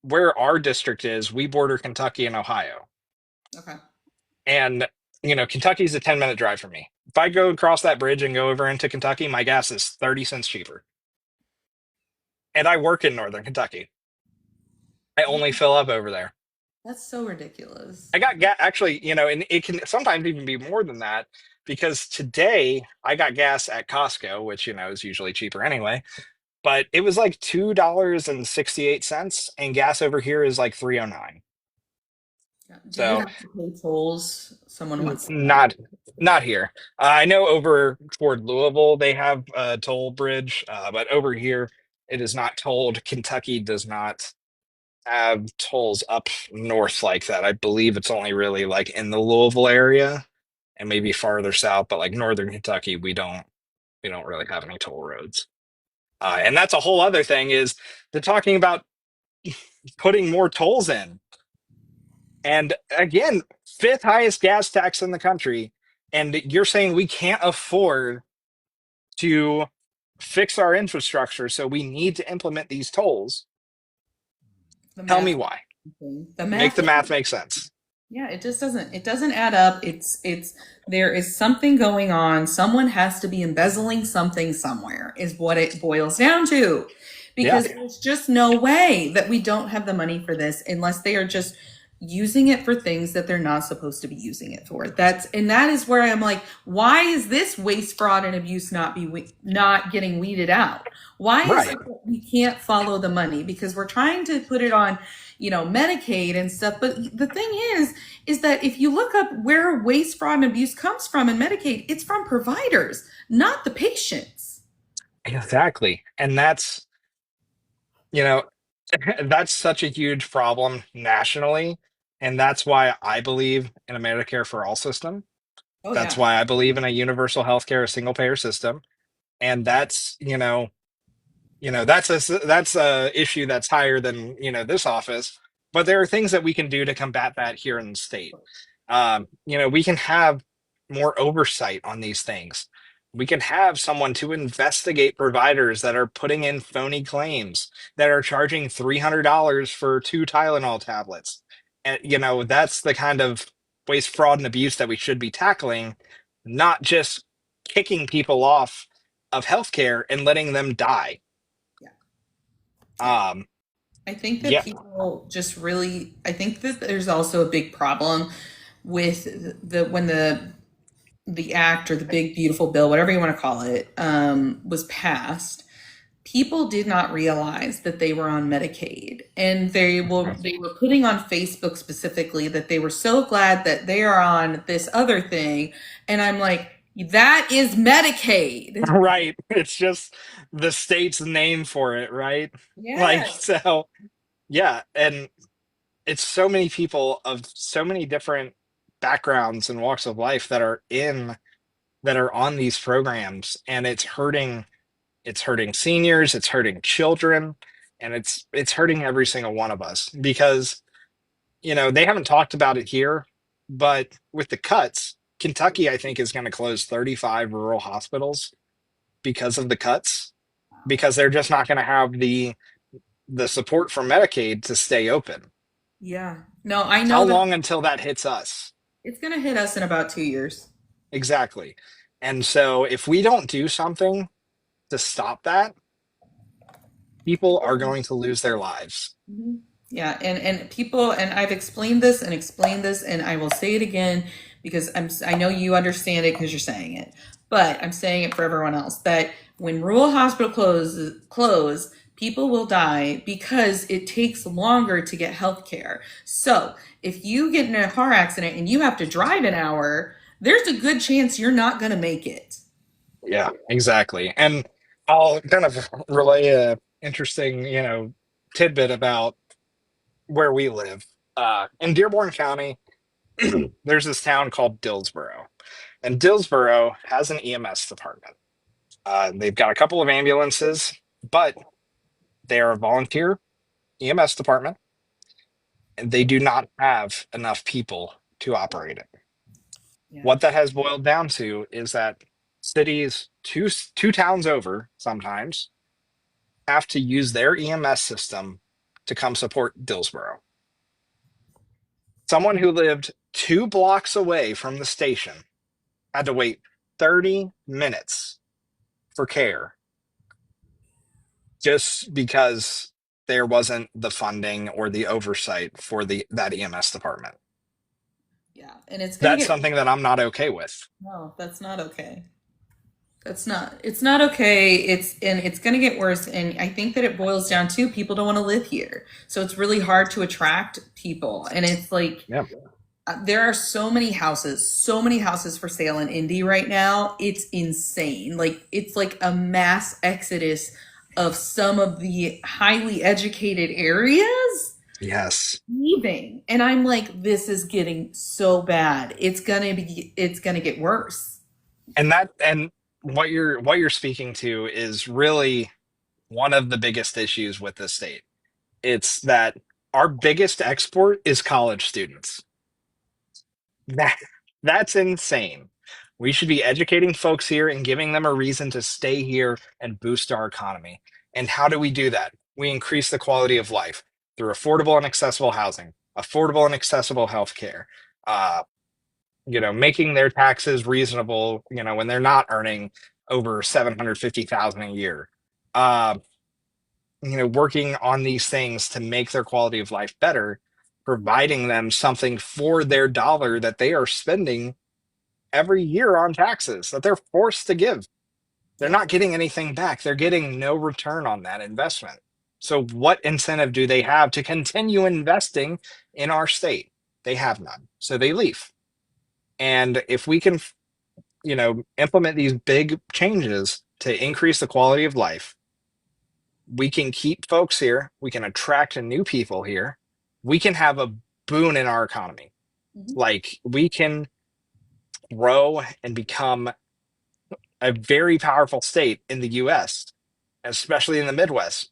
where our district is, we border Kentucky and Ohio. Okay. And, Kentucky's a 10-minute drive from me. If I go across that bridge and go over into Kentucky, my gas is 30 cents cheaper. And I work in Northern Kentucky. I only fill up over there. That's so ridiculous. I got gas, actually, and it can sometimes even be more than that because today I got gas at Costco, which, is usually cheaper anyway, but it was like $2.68 and gas over here is like 3.09. Yeah. Do you So have to pay tolls? Someone once said that. not here. I know over toward Louisville they have a toll bridge, but over here it is not tolled. Kentucky does not have tolls up north like that. I believe it's only really like in the Louisville area and maybe farther south, but like northern Kentucky, we don't really have any toll roads. And that's a whole other thing is they're talking about putting more tolls in. And again, fifth highest gas tax in the country, And you're saying we can't afford to fix our infrastructure, so we need to implement these tolls. The Tell me math, why. the Make math. the math make sense. Yeah, it doesn't add up. There is something going on. Someone has to be embezzling something somewhere is what it boils down to. Yeah. Because there's just no way that we don't have the money for this unless they are just using it for things that they're not supposed to be using it for. That is where I'm like, why is this waste, fraud, and abuse not getting weeded out? Why is Right. it that we can't follow the money? Because we're trying to put it on, Medicaid and stuff. But the thing is that if you look up where waste, fraud, and abuse comes from in Medicaid, it's from providers, not the patients. Exactly. And you know, that's such a huge problem nationally. And that's why I believe in a Medicare for all system. Oh That's yeah. why I believe in a universal healthcare, a single payer system. And that's a issue that's higher than this office, but there are things that we can do to combat that here in the state. We can have more oversight on these things. We can have someone to investigate providers that are putting in phony claims, that are charging $300 for two Tylenol tablets. And that's the kind of waste, fraud, and abuse that we should be tackling, not just kicking people off of healthcare and letting them die. Yeah. Yeah. Um, I think that yeah, people just really, I think that there's also a big problem with when the act or the big beautiful bill, whatever you want to call it, was passed. People did not realize that they were on Medicaid, and they were putting on Facebook specifically that they were so glad that they are on this other thing, and I'm like, that is Medicaid. right. It's just the state's name for it, right? Like, Yeah. so, yeah. And it's so many people of so many different backgrounds and walks of life that are on these programs, and it's hurting seniors, it's hurting children, and it's hurting every single one of us because they haven't talked about it here, but with the cuts, Kentucky, I think, is going to close 35 rural hospitals because of the cuts, because they're just not going to have the support from Medicaid to stay open. Yeah. No, I How know that long until that hits us? it's going to hit us in about 2 years. Exactly. And so if we don't do something to stop that, people are going to lose their lives. Mhm. Yeah, and people, and I've explained this, and I will say it again because I know you understand it because you're saying it, but I'm saying it for everyone else that when rural hospital close, people will die because it takes longer to get health care. So if you get in a car accident and you have to drive an hour, there's a good chance you're not going to make it. Yeah, exactly. And I'll kind of relay a interesting, tidbit about where we live. In Dearborn County, there's this town called Dillsboro, and Dillsboro has an EMS department. They've got a couple of ambulances, but they are a volunteer EMS department, and they do not have enough people to operate it. Yeah. What that has boiled down to is that cities two towns over sometimes have to use their EMS system to come support Dillsboro. Someone who lived 2 blocks away from the station had to wait 30 minutes for care just because there wasn't the funding or the oversight for that EMS department. Yeah, and it's going to That's get something that I'm not okay with. no, that's not okay. It's not okay. It's going to get worse. And I think that it boils down to people don't want to live here. So it's really hard to attract people. And it's like, Yeah. there are so many houses for sale in Indy right now. It's insane. Like, it's like a mass exodus of some of the highly educated areas Yes. leaving. And I'm like, this is getting so bad. It's going to get worse. And what you're speaking to is really one of the biggest issues with this state. It's that our biggest export is college students. That that's insane. We should be educating folks here and giving them a reason to stay here and boost our economy. And how do we do that? We increase the quality of life through affordable and accessible housing, affordable and accessible healthcare, uh, making their taxes reasonable, when they're not earning over 750,000 a year. Uh, working on these things to make their quality of life better, providing them something for their dollar that they are spending every year on taxes that they're forced to give. They're Yep. not getting anything back. They're getting no return on that investment. So, what incentive do they have to continue investing in our state? They have none. So they leave. And if we can, implement these big changes to increase the quality of life, we can keep folks here. We can attract new people here. We can have a boon in our economy. Mhm. Like we can grow and become a very powerful state in the US, especially in the Midwest.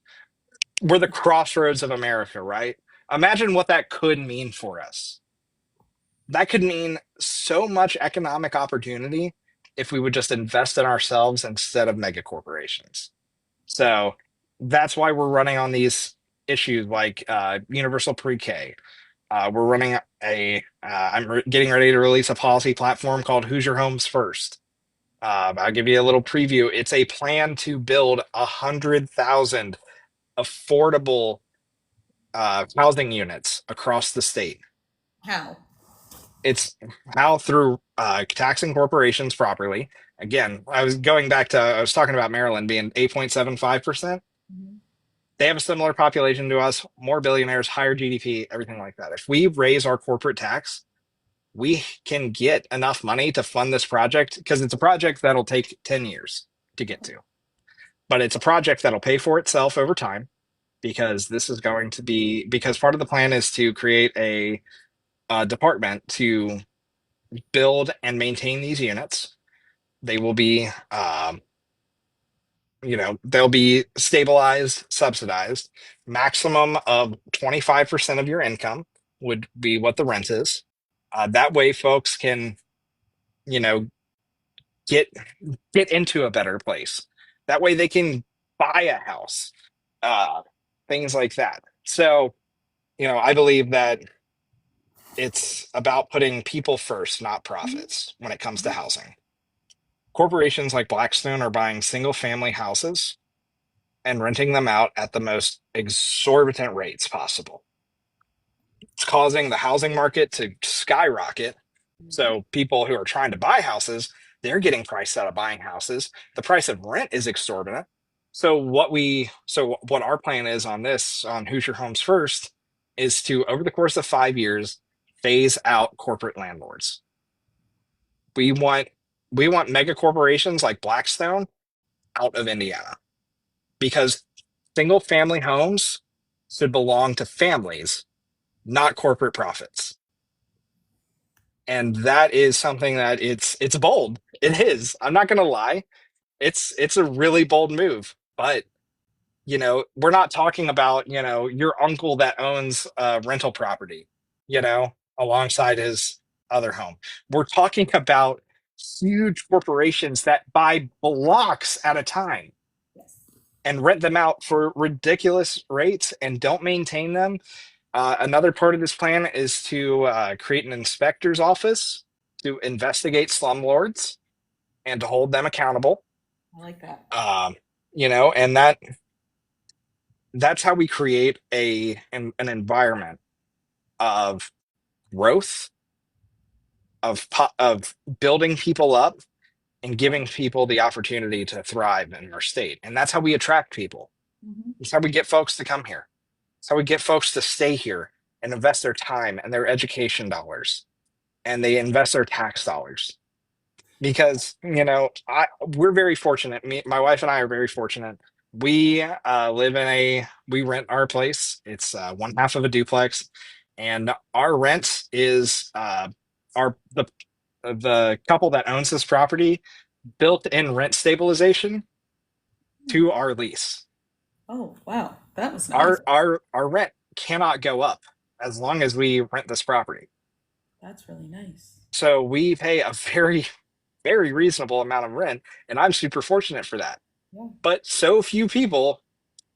We're the crossroads of America, right? Imagine what that could mean for us. That could mean so much economic opportunity if we would just invest in ourselves instead of mega corporations. So that's why we're running on these issues like universal pre-K. We're running getting ready to release a policy platform called Hoosier Homes First. I'll give you a little preview. It's a plan to build 100,000 affordable housing units across the state. How? It's how through taxing corporations properly. Again, I was talking about Maryland being 8.75%. Mhm. They have a similar population to us, more billionaires, higher GDP, everything like that. If we raise our corporate tax, we can get enough money to fund this project because it's a project that'll take 10 years to get to. But it's a project that'll pay for itself over time because because part of the plan is to create a department to build and maintain these units. They will be, they'll be stabilized, subsidized. Maximum of 25% of your income would be what the rent is. That way, folks can, you know, get get into a better place. That way, they can buy a house, uh, things like that. So, I believe that it's about putting people first, not Mhm. profits, when it comes to Mhm. housing. Corporations like Blackstone are buying single family houses and renting them out at the most exorbitant rates possible. It's causing the housing market to skyrocket. Mhm. So people who are trying to buy houses, they're getting priced out of buying houses. The price of rent is exorbitant. So what our plan is on this on Hoosier Homes First is to over the course of 5 years phase out corporate landlords. We want we want mega corporations like Blackstone out of Indiana because single family homes should belong to families, not corporate profits. And that is something that it's bold. It is. I'm not going to lie. It's a really bold move, but we're not talking about, your uncle that owns a rental property, alongside his other home. We're talking about huge corporations that buy blocks at a time Yes. and rent them out for ridiculous rates and don't maintain them. Another part of this plan is to create an inspector's office to investigate slumlords and to hold them accountable. I like that. Um, and that's how we create an environment of growth, of building people up and giving people the opportunity to thrive in our state. And that's how we attract people. Mhm. It's how we get folks to come here. It's how we get folks to stay here and invest their time and their education dollars and they invest their tax dollars because we're very fortunate. My wife and I are very fortunate. We rent our place. It's one half of a duplex, and our rent is our the couple that owns this property built in rent stabilization Hmm. to our lease. Oh, wow. That was nice. Our rent cannot go up as long as we rent this property. That's really nice. So we pay a very very reasonable amount of rent, and I'm super fortunate for that. Yeah. But so few people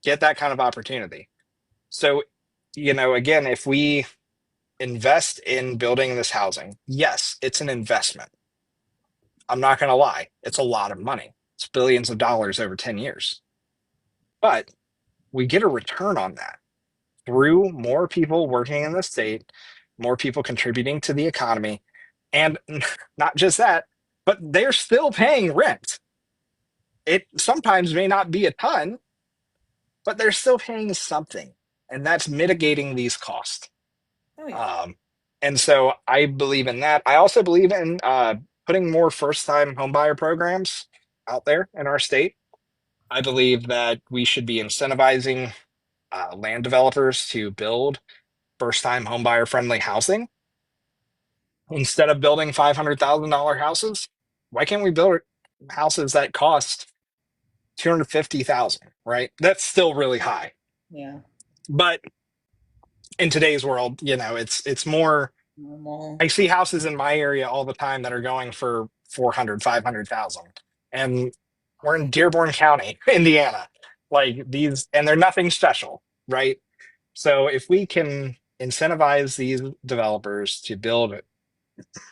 get that kind of opportunity. So, again, if we invest in building this housing, yes, it's an investment. I'm not going to lie, it's a lot of money. It's billions of dollars over 10 years. But we get a return on that through more people working in the state, more people contributing to the economy, and not just that, but they're still paying rent. It sometimes may not be a ton, but they're still paying something, and that's mitigating these costs. Oh yeah. Um, and so I believe in that. I also believe in putting more first-time homebuyer programs out there in our state. I believe that we should be incentivizing land developers to build first-time homebuyer friendly housing instead of building $500,000 houses. Why can't we build houses that cost 250,000, right? That's still really high. Yeah. But in today's world, it's more. Normal. I see houses in my area all the time that are going for 400, 500,000, and we're in Dearborn County, Indiana. Like these, and they're nothing special, right? So if we can incentivize these developers to build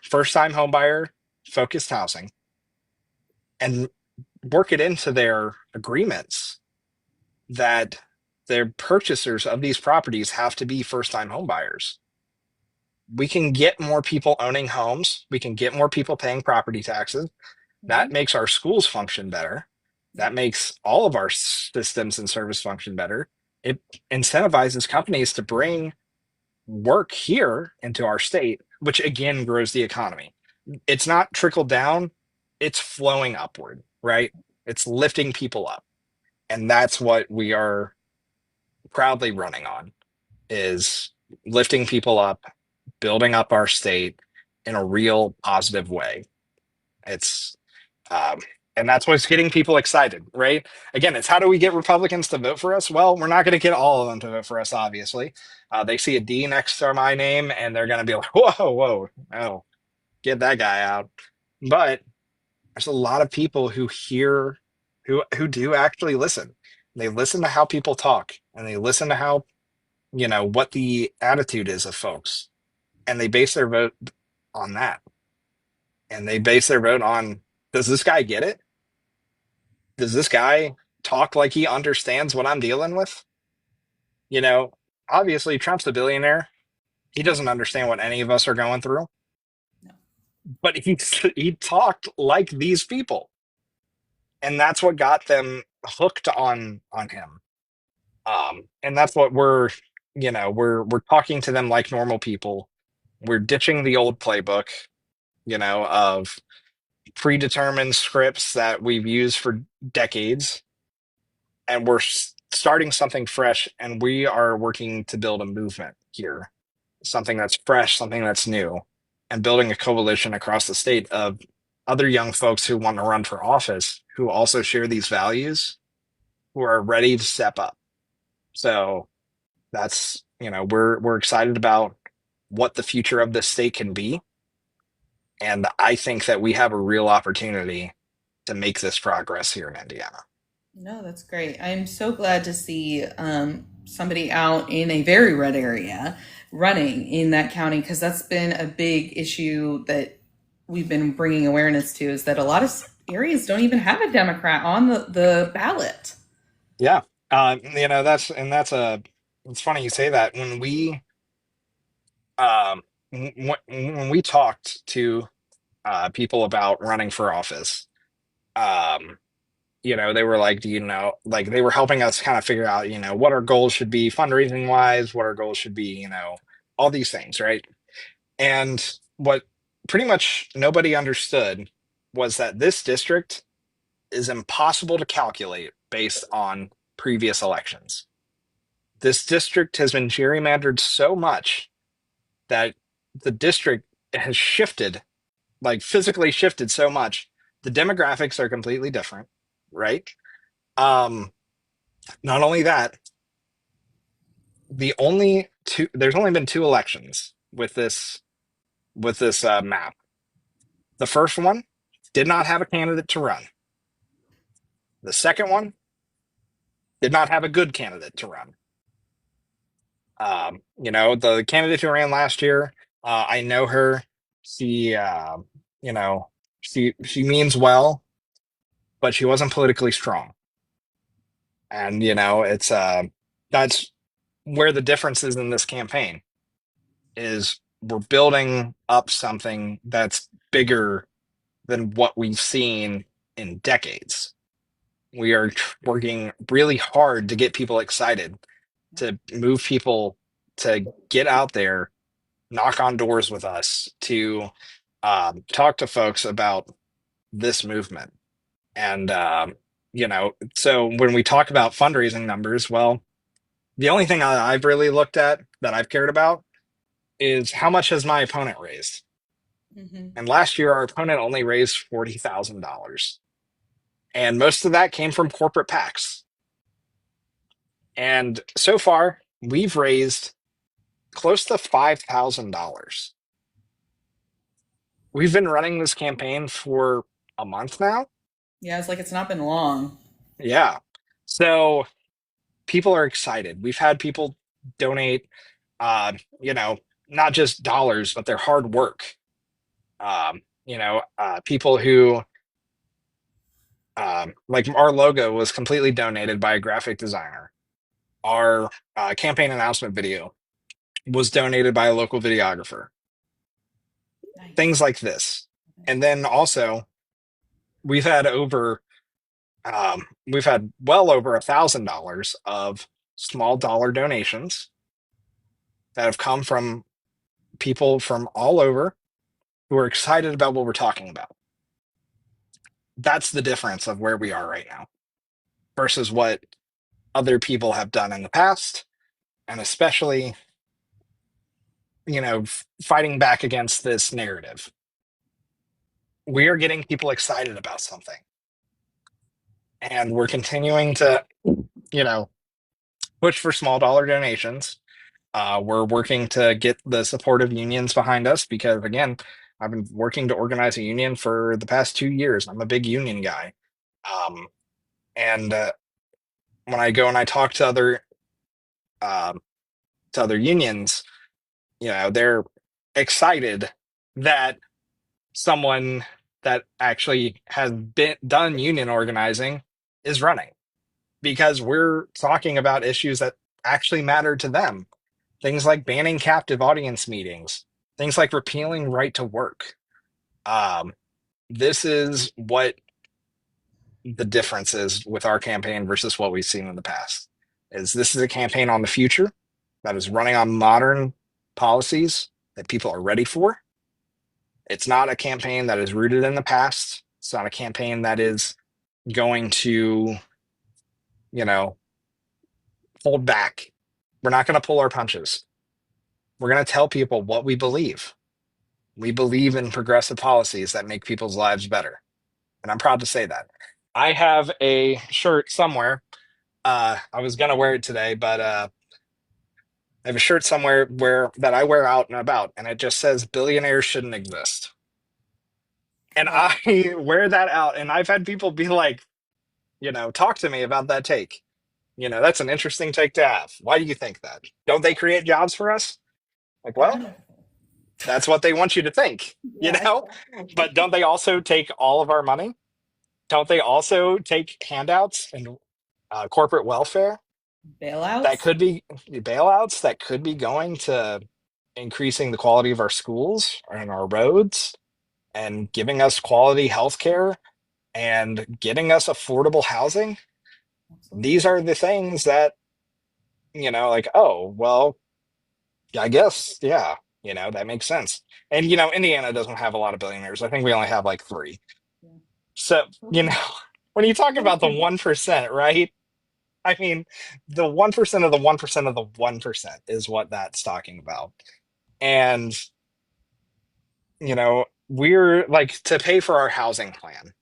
first-time homebuyer focused housing and work it into their agreements that their purchasers of these properties have to be first-time homebuyers, we can get more people owning homes. We can get more people paying property taxes. That Mhm. makes our schools function better. Yeah. That makes all of our systems and service function better. It incentivizes companies to bring work here into our state, which again grows the economy. It's not trickle down, it's flowing upward, right? It's lifting people up. And that's what we are proudly running on is lifting people up, building up our state in a real positive way. It's um, and that's what's getting people excited, right? Again, it's how do we get Republicans to vote for us? Well, we're not going to get all of them to vote for us, obviously. They see a D next to my name and they're going to be like, whoa, whoa, oh, get that guy out. But there's a lot of people who hear, who do actually listen. They listen to how people talk and they listen to how, what the attitude is of folks. And they base their vote on that. And they base their vote on, does this guy get it? Does this guy talk like he understands what I'm dealing with? You know, Obviously Trump's a billionaire. He Yeah. doesn't understand what any of us are going through, No. but he talked like these people, and that's what got them hooked on him. And that's what we're talking to them like normal people. We're ditching the old playbook, of predetermined scripts that we've used for decades, and we're starting something fresh, and we are working to build a movement here, something that's fresh, something that's new, and building a coalition across the state of other young folks who want to run for office who also share these values, who are ready to step up. So that's, we're excited about what the future of this state can be, and I think that we have a real opportunity to make this progress here in Indiana. No, that's great. I'm so glad to see somebody out in a very red area running in that county because that's been a big issue that we've been bringing awareness to is that a lot of areas don't even have a Democrat on the ballot. Yeah. It's funny you say that. Um, when we talked to people about running for office, um, they were like, like they were helping us kind of figure out, what our goals should be fundraising wise, what our goals should be, all these things, right? And what pretty much nobody understood was that this district is impossible to calculate based on previous elections. This district has been gerrymandered so much that the district has shifted, like physically shifted so much. The demographics are completely different, right? Um, Not only that, there's only been two elections with this map. The first one, did not have a candidate to run. The second one did not have a good candidate to run. The candidate who ran last year, I know her. She, you know, she means well, but she wasn't politically strong. And it's that's where the difference is in this campaign is we're building up something that's bigger than what we've seen in decades. We are working really hard to get people excited, to move people to get out there, knock on doors with us, to talk to folks about this movement. And, so when we talk about fundraising numbers, well, the only thing I've really looked at that I've cared about is how much has my opponent raised? Mm-hmm. And last year, our opponent only raised $40,000. And most of that came from corporate PACs. And so far, we've raised close to $5,000. We've been running this campaign for a month now. Yeah, it's like it's not been long. Yeah. So people are excited. We've had people donate, uh, you know, not just dollars, but their hard work. People who, like our logo was completely donated by a graphic designer. Our campaign announcement video was donated by a local videographer. Nice. Things like this. And then also, we've had over, we've had well over $1,000 of small dollar donations that have come from people from all over who are excited about what we're talking about. That's the difference of where we are right now versus what other people have done in the past, and especially, fighting back against this narrative. We are getting people excited about something, and we're continuing to, you know, push for small dollar donations. We're working to get the support of unions behind us because, again, I've been working to organize a union for the past 2 years. I'm a big union guy. Um, and when I go and I talk um, to other unions, they're excited that someone that actually has been done union organizing is running because we're talking about issues that actually matter to them. Things like banning captive audience meetings, things like repealing right to work. Um, this is what the difference is with our campaign versus what we've seen in the past. Is this is a campaign on the future that is running on modern policies that people are ready for. It's not a campaign that is rooted in the past. It's not a campaign that is going to, you know, hold back. We're not going to pull our punches. We're going to tell people what we believe. We believe in progressive policies that make people's lives better. And I'm proud to say that. I have a shirt somewhere. I was going to wear it today, but I have a shirt somewhere where that I wear out and about, and it just says billionaires shouldn't exist. And Wow. I wear that out, and I've had people be like, talk to me about that take. That's an interesting take to have. Why do you think that? Don't they create jobs for us? Like, well, Kind of. that's what they want you to think, you Yeah, know? exactly. But don't they also take all of our money? Don't they also take handouts and corporate welfare that Bailouts? could be bailouts that could be going to increasing the quality of our schools and our roads and giving us quality health care and getting us affordable housing? These Absolutely. are the things that, like, oh, well, I guess, yeah, that makes sense. And, Indiana doesn't have a lot of billionaires. I think we only have like three. Yeah. So, Absolutely. when you talk about the Absolutely. 1%, right? I mean, the 1% of the 1% of the 1% is what that's talking about. And, we're like to pay for our housing plan.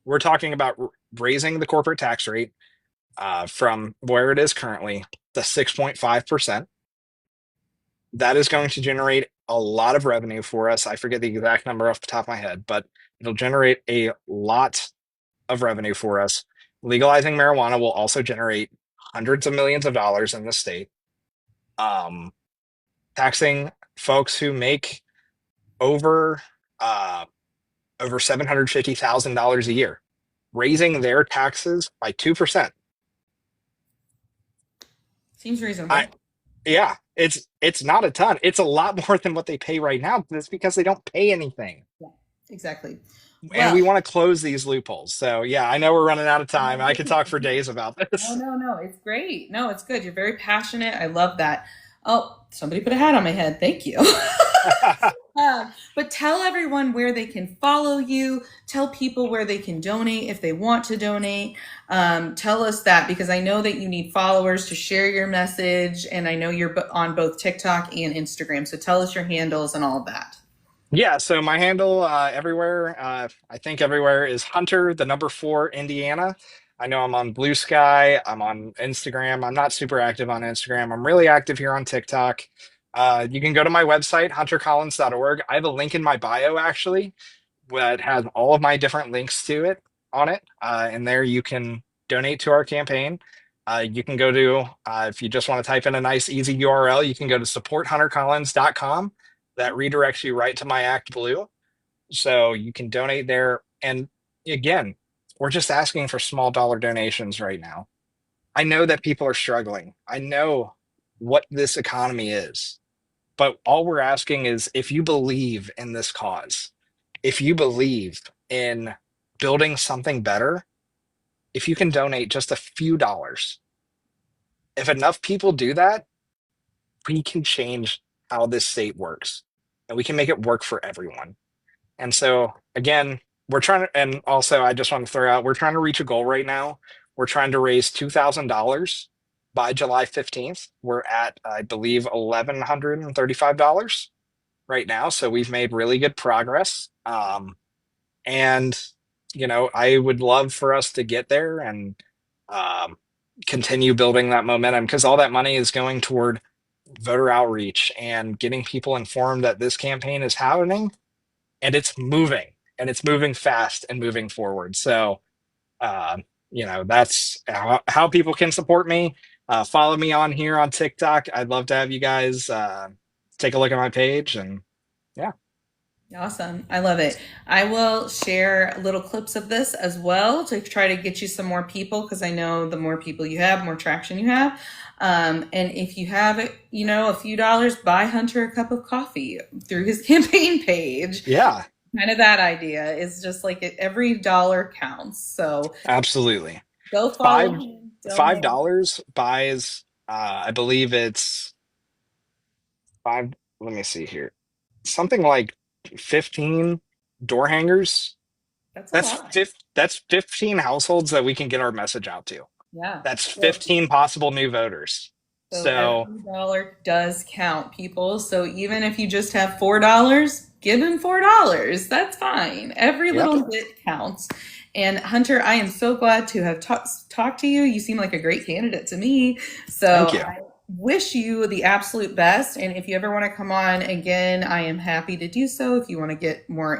We're talking about raising the corporate tax rate from where it is currently to 6.5%. That is going to generate a lot of revenue for us. I forget the exact number off the top of my head, but it'll generate a lot of revenue for us. Legalizing marijuana will also generate hundreds of millions of dollars in the state. Um, Taxing folks who make over uh, over $750,000 a year, raising their taxes by 2%. Seems I reasonable. Yeah, it's not a ton. It's a lot more than what they pay right now. But it's because they don't pay anything, Yeah, exactly. and Well, we want to close these loopholes. So yeah, I know we're running out of time. no, I could talk for days about no, this. no, no. It's great. No, it's good. You're very passionate. I love that. Oh, somebody put a hat on my head. Thank you. But tell everyone where they can follow you. Tell people where they can donate if they want to donate. Tell us that because I know that you need followers to share your message, and I know you're on both TikTok and Instagram. So tell us your handles and all of that. Yeah, so my handle everywhere, I think everywhere is Hunter, the number four, Indiana. I know I'm on Blue Sky. I'm on Instagram. I'm not super active on Instagram. I'm really active here on TikTok. You can go to my website, huntercollins.org. I have a link in my bio actually that has all of my different links to it on it. And there you can donate to our campaign. You can go to, if you just want to type in a nice, easy URL, you can go to supporthuntercollins.com. That redirects you right to my Act Blue. So you can donate there. And again, we're just asking for small dollar donations right now. I know that people are struggling. I know what this economy is. But all we're asking is if you believe in this cause, if you believe in building something better, if you can donate just a few dollars, if enough people do that, we can change how this state works and we can make it work for everyone. And so, again, we're trying to, and also I just want to throw out, we're trying to reach a goal right now. We're trying to raise $2,000 by July 15th. We're at, I believe, $1,135 right now. So we've made really good progress. And, I would love for us to get there and um, continue building that momentum because all that money is going toward voter outreach and getting people informed that this campaign is happening and it's moving fast and moving forward. So, that's how people can support me. Follow me on here on TikTok. I'd love to have you guys take a look at my page and yeah. Awesome. I love it. I will share little clips of this as well to try to get you some more people because I know the more people you have, more traction you have. And if you have, a few dollars, buy Hunter a cup of coffee through his campaign page. Yeah, Kind of that idea is just like every dollar counts. So absolutely. go follow Five him, five donate. dollars buys I believe it's five, let me see here. Something like 15 door hangers. That's a lot. That's 15 households that we can get our message out to. Yeah. That's So 15 possible new voters. So So every dollar does count, people. So even if you just have $4, give him $4. That's fine. Every yep. little bit counts. And Hunter, I am so glad to have talked to you. You seem like a great candidate to me. So Thank you. I wish you the absolute best. And if you ever want to come on again, I am happy to do so. If you want to get more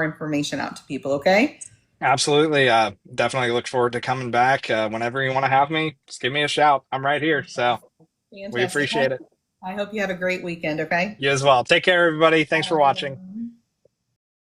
information out to people, okay? Absolutely. Definitely look forward to coming back. Whenever you want to have me, just give me a shout. I'm right here. So we Fantastic. appreciate it. I hope you have a great weekend, okay? You as well. Take care, everybody. Thanks for watching.